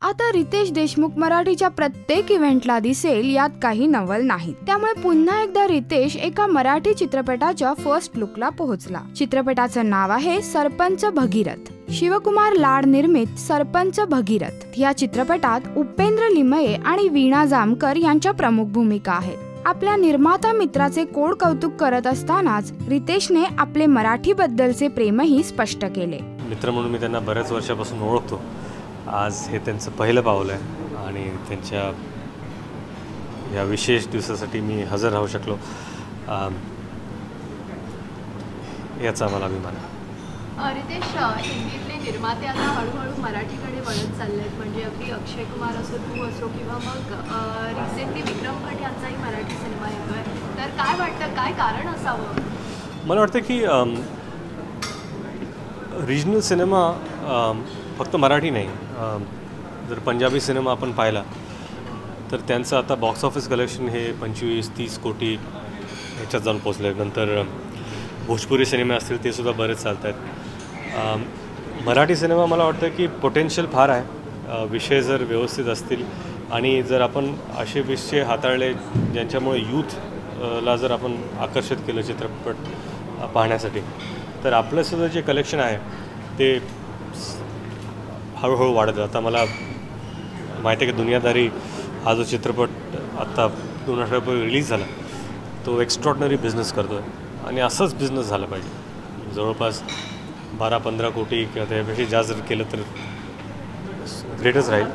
आता रितेश देशमुख मराठीच्या प्रत्येक इव्हेंटला दिसेल यात काही नवल नाही। त्यामुळे पुन्हा एकदा रितेश एका मराठी चित्रपटाच्या फर्स्ट लुकला पोहोचला। चित्रपटाचं नाव आहे सरपंच भगीरथ। शिवकुमार लाड निर्मित सरपंच भगीरथ या चित्रपटात उपेंद्र लिमये आणि वीणा जामकर यांच्या प्रमुख भूमिका आहेत। आपल्या निर्माता मित्राचे कोड कौतुक करत असतानाच रितेशने आपले मराठी बद्दलचे प्रेमही स्पष्ट केले। मित्र म्हणून मी त्यांना बऱ्याच वर्षापासून ओळखतो। आज हे त्यांचं पहिलं पाऊल आहे आणि त्यांच्या या विशेष दिवसासाठी मी हजर राहू शकलो याचा मला अभिमान आहे। रितेश, हिंदीतले निर्माते आता हळूहळू मराठीकडे वळत चाललेत, म्हणजे अगदी अक्षय कुमार असो, तू असो, किंवा मग रिसेंटली विक्रम भट यांचाही मराठी सिनेमा येतोय, तर काय वाटतं, काय कारण असावं? मला वाटतं की रिजनल सिनेमा फक्त मराठी नाही, जर पंजाबी सिनेमा आपण पाहिला तर त्यांचं आता बॉक्स ऑफिस कलेक्शन हे 25-30 कोटी ह्याच्यात जाऊन पोचले। नंतर भोजपुरी सिनेमे असतील ते सुद्धा बरेच चालत आहेत। मराठी सिनेमा मला वाटतं की पोटेन्शियल फार आहे, विषय जर व्यवस्थित असतील आणि जर आपण असे विषय हाताळले ज्यांच्यामुळे यूथला जर आपण आकर्षित केलं चित्रपट पाहण्यासाठी, तर आपलंसुद्धा जे कलेक्शन आहे ते हळूहळू वाढत। आता मला माहिती आहे की दुनियादारी हा जो चित्रपट आत्ता 2 आठवड्यापूर्वी रिलीज झाला तो एक्स्ट्रॉर्डनरी बिझनेस करतो आहे आणि असंच बिझनेस झालं पाहिजे। जवळपास 12-15 कोटी किंवा त्यापेक्षा जास्त जर केलं तर ग्रेटच राहील,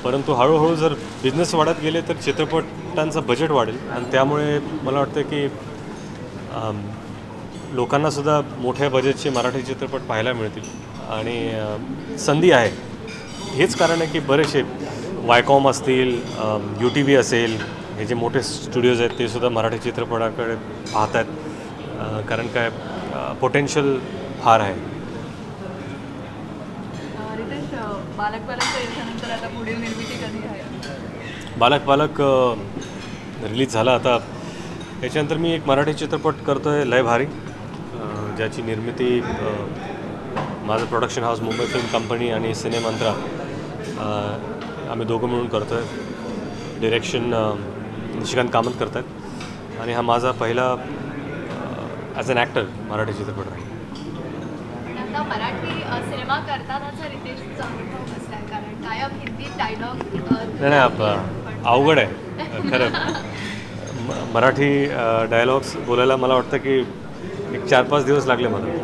परंतु हळूहळू जर बिझनेस वाढत गेले तर चित्रपटांचं बजेट वाढेल आणि त्यामुळे मला वाटतं की लोकांनासुद्धा मोठ्या बजेटचे मराठी चित्रपट पाहायला मिळतील आणि संधी आहे। हेच कारण आहे की बरेचसे वायकॉम असतील, UTV असेल, हे जे मोठे स्टुडिओज आहेत ते सुद्धा मराठी चित्रपटाकडे पाहत आहेत, कारण काय पोटेन्शियल फार आहे। रितेश, बालक याच्यानंतर आता पुढील निर्मिती कधी आहे? बालक रिलीज झाला, आता याच्यानंतर मी एक मराठी चित्रपट करतो आहे लय भारी, ज्याची निर्मिती माझं production house Mumbai film company आणि सिनेमंत्रा आम्ही दोघं मिळून करतो आहे। डिरेक्शन निशिकांत कामत करत आहेत आणि हा माझा पहिला ॲज अन ॲक्टर मराठी चित्रपट आहे। आता मराठी सिनेमा करतानाचा रितेशचा अनुभव कसा आहे? कारण कायम हिंदी डायलॉग नाही अवघड आहे खरं। मराठी डायलॉग्स बोलायला मला वाटतं की एक 4-5 दिवस लागले मला।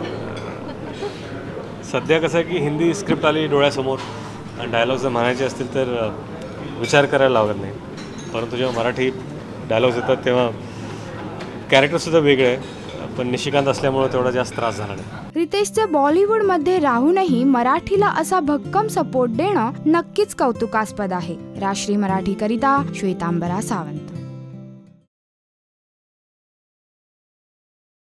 सध्या कसं आहे की हिंदी स्क्रिप्ट आली डोळ्यासमोर आणि डायलॉग्स जर म्हणायचे असतील तर विचार करायला लागत नाही, परंतु जेव्हा मराठी डायलॉग्स येतात तेव्हा कॅरेक्टरसुद्धा वेगळे आहे, पण निशिकांत असल्यामुळे तेवढा जास्त त्रास झाला नाही। रितेशचे बॉलिवूडमध्ये राहूनही मराठीला असा भक्कम सपोर्ट देणं नक्कीच कौतुकास्पद आहे। राष्ट्रीय मराठीकरिता श्वेतांबरा सावंत।